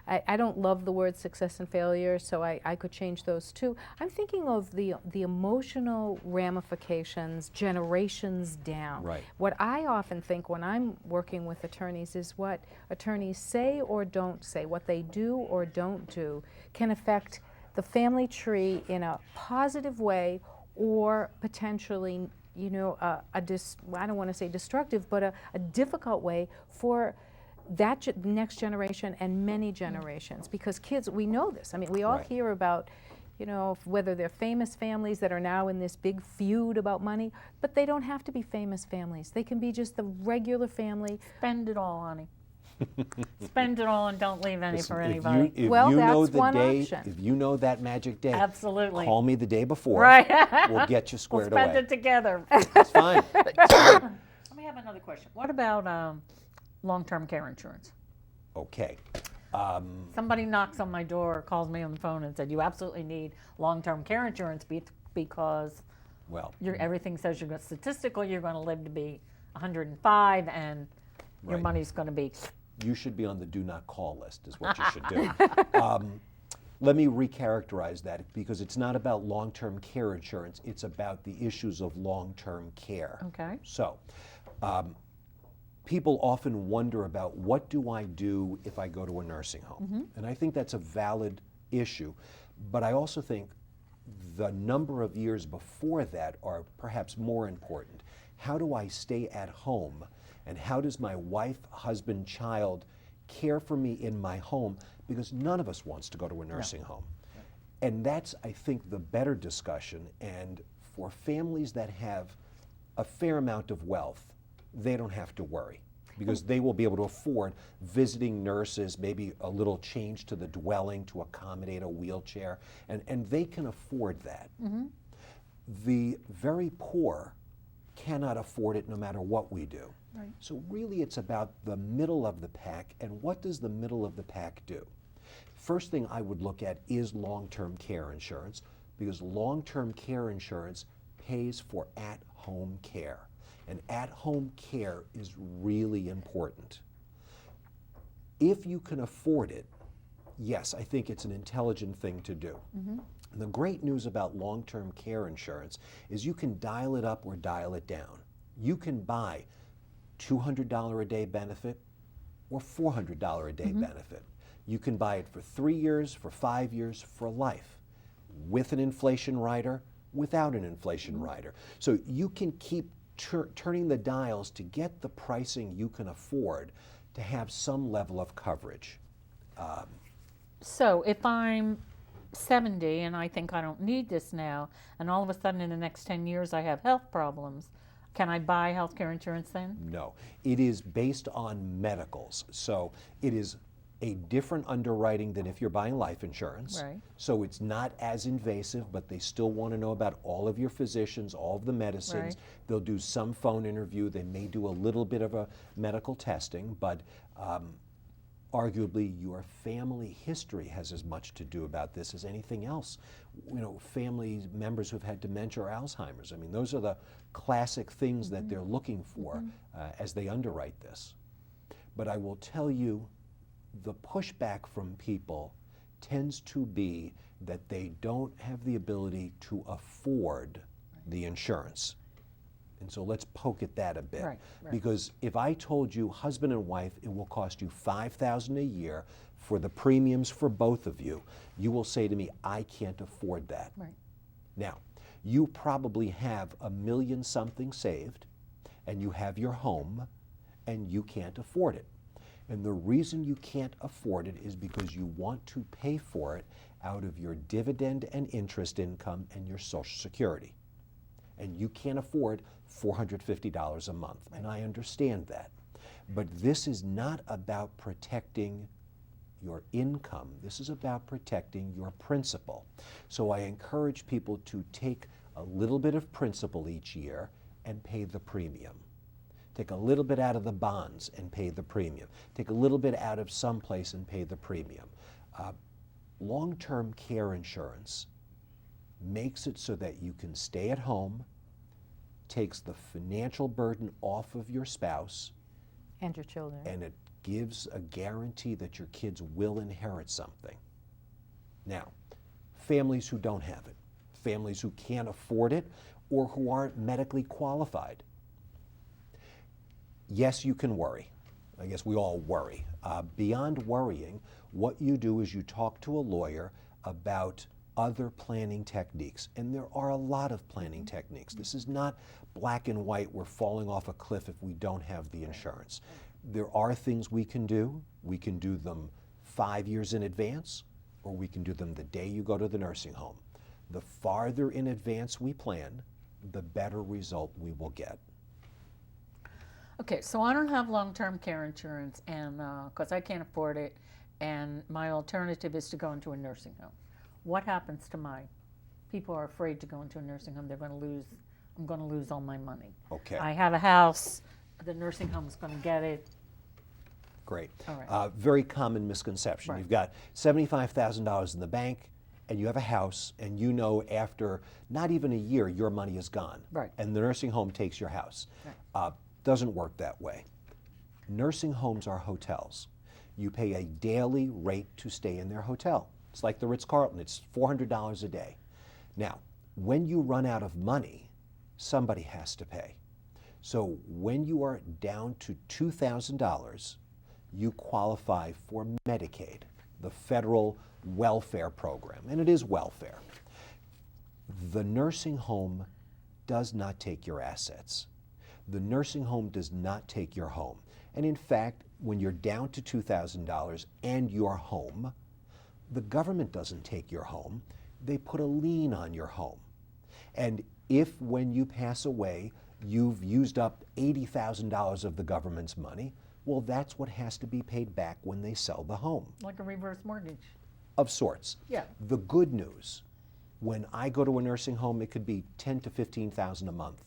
I don't love the word success and failure, so I could change those too. I'm thinking of the emotional ramifications generations down. Right. What I often think when I'm working with attorneys is what attorneys say or don't say, what they do or don't do, can affect the family tree in a positive way or potentially, you know, I don't want to say destructive, but a difficult way for that next generation and many generations. Because kids, we know this. I mean, we all Right. hear about, you know, whether they're famous families that are now in this big feud about money, but they don't have to be famous families. They can be just the regular family. Spend it all, honey. Spend it all and don't leave any Listen, for if anybody. you Well, know that's the one day, option. if you know that magic day, Absolutely. call me the day before. Right. We'll get you We'll squared spend away. it together. It's fine. Let me have another question. What about long-term care insurance? Okay. Somebody knocks on my door or calls me on the phone and said, you absolutely need long-term care insurance because Well, everything says statistically you're going to live to be 105 and your Right. money's going to be. you should be on the do not call list is what you should do. Let me recharacterize that, because it's not about long-term care insurance, it's about the issues of long-term care. Okay. So, people often wonder about, what do I do if I go to a nursing home? And I think that's a valid issue, but I also think the number of years before that are perhaps more important. How do I stay at home, and how does my wife, husband, child care for me in my home? Because none of us wants to go to a nursing home. And that's, I think, the better discussion. And for families that have a fair amount of wealth, they don't have to worry, because they will be able to afford visiting nurses, maybe a little change to the dwelling to accommodate a wheelchair, and they can afford that. The very poor cannot afford it no matter what we do. Right. So really it's about the middle of the pack, and what does the middle of the pack do? First thing I would look at is long-term care insurance, because long-term care insurance pays for at-home care. And at-home care is really important. If you can afford it, yes, I think it's an intelligent thing to do. And the great news about long-term care insurance is you can dial it up or dial it down. You can buy $200 a day benefit or $400 a day benefit. You can buy it for 3 years, for 5 years, for life, with an inflation rider, without an inflation rider. So you can keep turning the dials to get the pricing you can afford to have some level of coverage. So if I'm 70 and I think I don't need this now, and all of a sudden in the next 10 years I have health problems, can I buy health care insurance then? No, it is based on medicals. So it is a different underwriting than if you're buying life insurance. Right. So it's not as invasive, but they still want to know about all of your physicians, all of the medicines. Right. They'll do some phone interview. They may do a little bit of a medical testing, but arguably your family history has as much to do about this as anything else. You know, family members who've had dementia or Alzheimer's. I mean, those are the classic things that they're looking for as they underwrite this. But I will tell you, the pushback from people tends to be that they don't have the ability to afford the insurance. And so let's poke at that a bit. Right. Because if I told you, husband and wife, it will cost you $5,000 a year for the premiums for both of you, you will say to me, I can't afford that. Right. Now, you probably have $1 million something saved, and you have your home, and you can't afford it. And the reason you can't afford it is because you want to pay for it out of your dividend and interest income and your Social Security. And you can't afford $450 a month, and I understand that. But this is not about protecting your income. This is about protecting your principal. So I encourage people to take a little bit of principal each year and pay the premium. Take a little bit out of the bonds and pay the premium. Take a little bit out of someplace and pay the premium. Long-term care insurance makes it so that you can stay at home, takes the financial burden off of your spouse, And your children. and it gives a guarantee that your kids will inherit something. Now, families who don't have it, families who can't afford it, or who aren't medically qualified. Yes, you can worry. I guess we all worry. Beyond worrying, what you do is you talk to a lawyer about other planning techniques, and there are a lot of planning techniques. This is not black and white, we're falling off a cliff if we don't have the insurance. There are things we can do. We can do them 5 years in advance, or we can do them the day you go to the nursing home. The farther in advance we plan, the better result we will get. Okay, so I don't have long-term care insurance, and because I can't afford it, and my alternative is to go into a nursing home. What happens to my people are afraid to go into a nursing home? I'm going to lose all my money. Okay. I have a house. The nursing home is going to get it. Great. All right. Very common misconception. Right. You've got $75,000 in the bank, and you have a house, and you know after not even a year, your money is gone. Right. And the nursing home takes your house. Right. Doesn't work that way. Nursing homes are hotels. You pay a daily rate to stay in their hotel. It's like the Ritz-Carlton. It's $400 a day. Now, when you run out of money, somebody has to pay. So when you are down to $2,000, you qualify for Medicaid, the federal welfare program, and it is welfare. The nursing home does not take your assets. The nursing home does not take your home. And in fact, when you're down to $2,000 and your home, the government doesn't take your home. They put a lien on your home. And if when you pass away, you've used up $80,000 of the government's money, well, that's what has to be paid back when they sell the home. Like a reverse mortgage. Of sorts. Yeah. The good news, when I go to a nursing home, it could be $10,000 to $15,000 a month.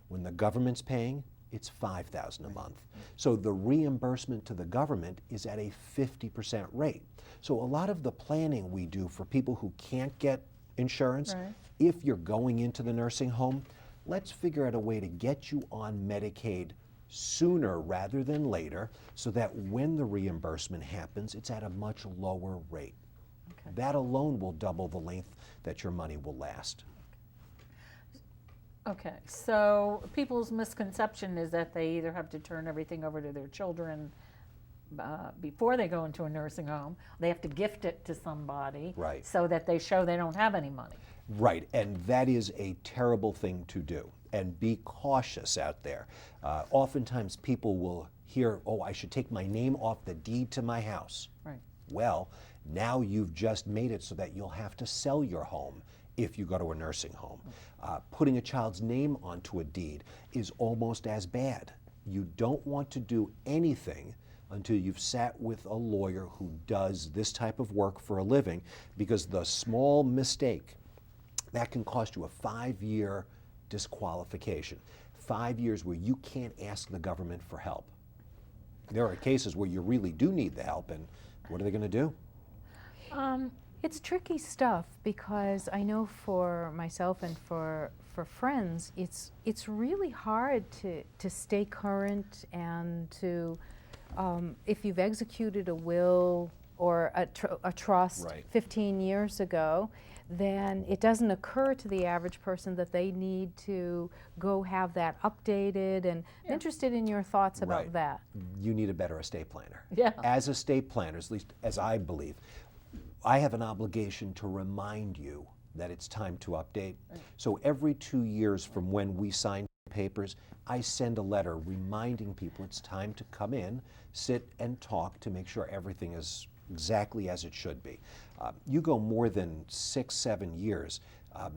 When the government's paying, it's $5,000 a month. So the reimbursement to the government is at a 50% rate. So a lot of the planning we do for people who can't get insurance, Right. if you're going into the nursing home, let's figure out a way to get you on Medicaid sooner rather than later, so that when the reimbursement happens, it's at a much lower rate. Okay. That alone will double the length that your money will last. Okay, so people's misconception is that they either have to turn everything over to their children before they go into a nursing home, they have to gift it to somebody, Right. so that they show they don't have any money. Right, and that is a terrible thing to do. And be cautious out there. Oftentimes people will hear, oh, I should take my name off the deed to my house. Right. Well, now you've just made it so that you'll have to sell your home if you go to a nursing home. Putting a child's name onto a deed is almost as bad. You don't want to do anything until you've sat with a lawyer who does this type of work for a living, because the small mistake, that can cost you a 5-year disqualification. 5 years where you can't ask the government for help. There are cases where you really do need the help, and what are they going to do? It's tricky stuff, because I know for myself and for friends, it's really hard to stay current and to, if you've executed a will or a trust Right. 15 years ago, then it doesn't occur to the average person that they need to go have that updated. And I'm interested in your thoughts about Right. that. You need a better estate planner. Yeah. As estate planners, at least as I believe, I have an obligation to remind you that it's time to update. So every 2 years from when we sign papers, I send a letter reminding people it's time to come in, sit and talk to make sure everything is exactly as it should be. You go more than 6, 7 years,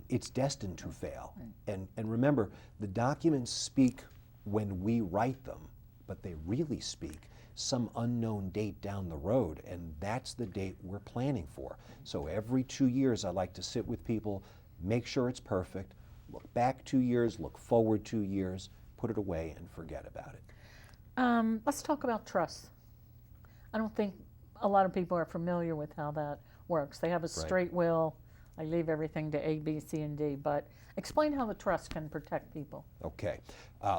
it's destined to fail. And remember, the documents speak when we write them, but they really speak some unknown date down the road, and that's the date we're planning for. So every 2 years, I like to sit with people, make sure it's perfect, look back 2 years, look forward 2 years, put it away and forget about it. Let's talk about trust. I don't think a lot of people are familiar with how that works. They have a straight will. I leave everything to A, B, C, and D, but explain how the trust can protect people. Okay,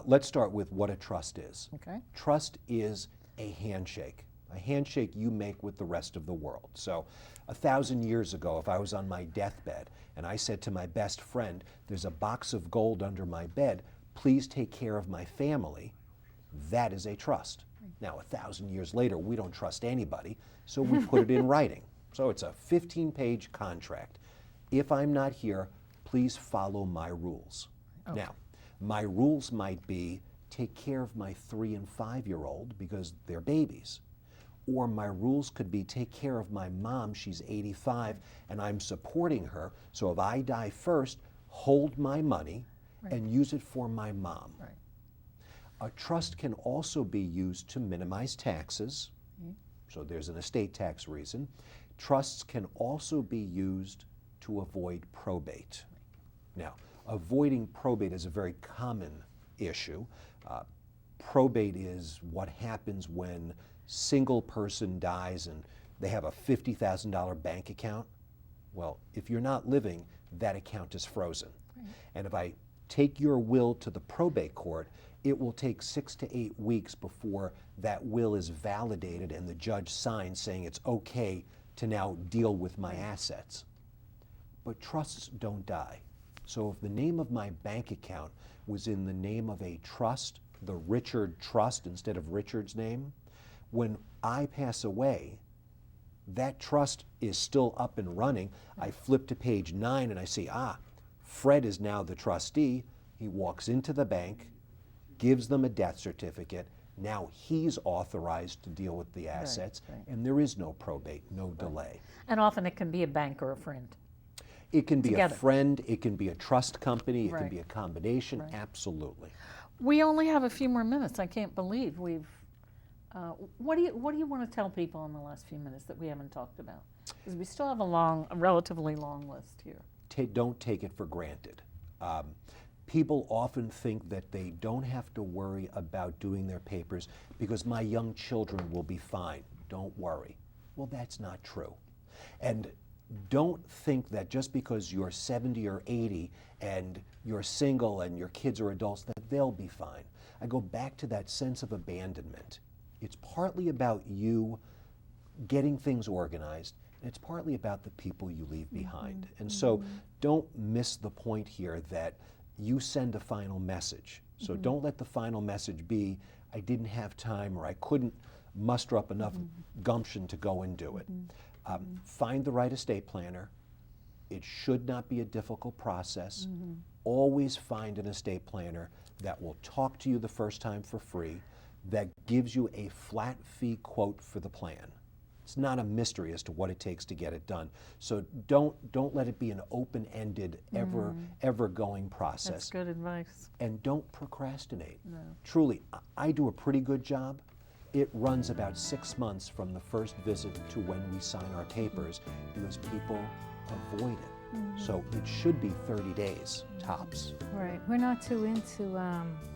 let's start with what a trust is. Okay. Trust is a handshake a handshake you make with the rest of the world. So 1,000 years ago, if I was on my deathbed and I said to my best friend, there's a box of gold under my bed, please take care of my family, that is a trust. Now, 1,000 years later, we don't trust anybody, so we put it in writing. So it's a 15-page contract. If I'm not here, please follow my rules. Okay. Now, my rules might be take care of my 3- and 5-year-old because they're babies. Or my rules could be take care of my mom, she's 85, and I'm supporting her, so if I die first, hold my money and use it for my mom. Right. A trust can also be used to minimize taxes, so there's an estate tax reason. Trusts can also be used to avoid probate. Now, avoiding probate is a very common issue. Probate is what happens when single person dies and they have a $50,000 bank account. Well, if you're not living, that account is frozen. And if I take your will to the probate court, it will take 6 to 8 weeks before that will is validated and the judge signs saying it's okay to now deal with my assets. But trusts don't die. So if the name of my bank account was in the name of a trust, the Richard Trust instead of Richard's name, when I pass away, that trust is still up and running. I flip to page 9 and I see, Fred is now the trustee. He walks into the bank, gives them a death certificate. Now he's authorized to deal with the assets, and there is no probate, no delay. And often it can be a bank or a friend. It can be Together. a friend, it can be a trust company, it can Right. be a combination, absolutely. We only have a few more minutes. I can't believe we've. What do you want to tell people in the last few minutes that we haven't talked about? Because we still have a relatively long list here. Don't take it for granted. People often think that they don't have to worry about doing their papers because my young children will be fine. Don't worry. Well, that's not true. And don't think that just because you're 70 or 80 and you're single and your kids are adults that they'll be fine. I go back to that sense of abandonment. It's partly about you getting things organized, and it's partly about the people you leave behind. And so don't miss the point here that you send a final message. So don't let the final message be, I didn't have time or I couldn't muster up enough gumption to go and do it. Find the right estate planner. It should not be a difficult process. Always find an estate planner that will talk to you the first time for free, that gives you a flat fee quote for the plan. It's not a mystery as to what it takes to get it done. So don't let it be an open-ended, ever going process. That's good advice. And don't procrastinate. No. Truly, I do a pretty good job. It runs about 6 months from the first visit to when we sign our papers because people avoid it. So it should be 30 days, tops. Right. We're not too into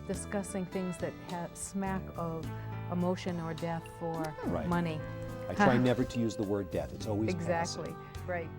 discussing things that smack of emotion or death for Right. money. I try never to use the word death. It's always Exactly. passing. Right.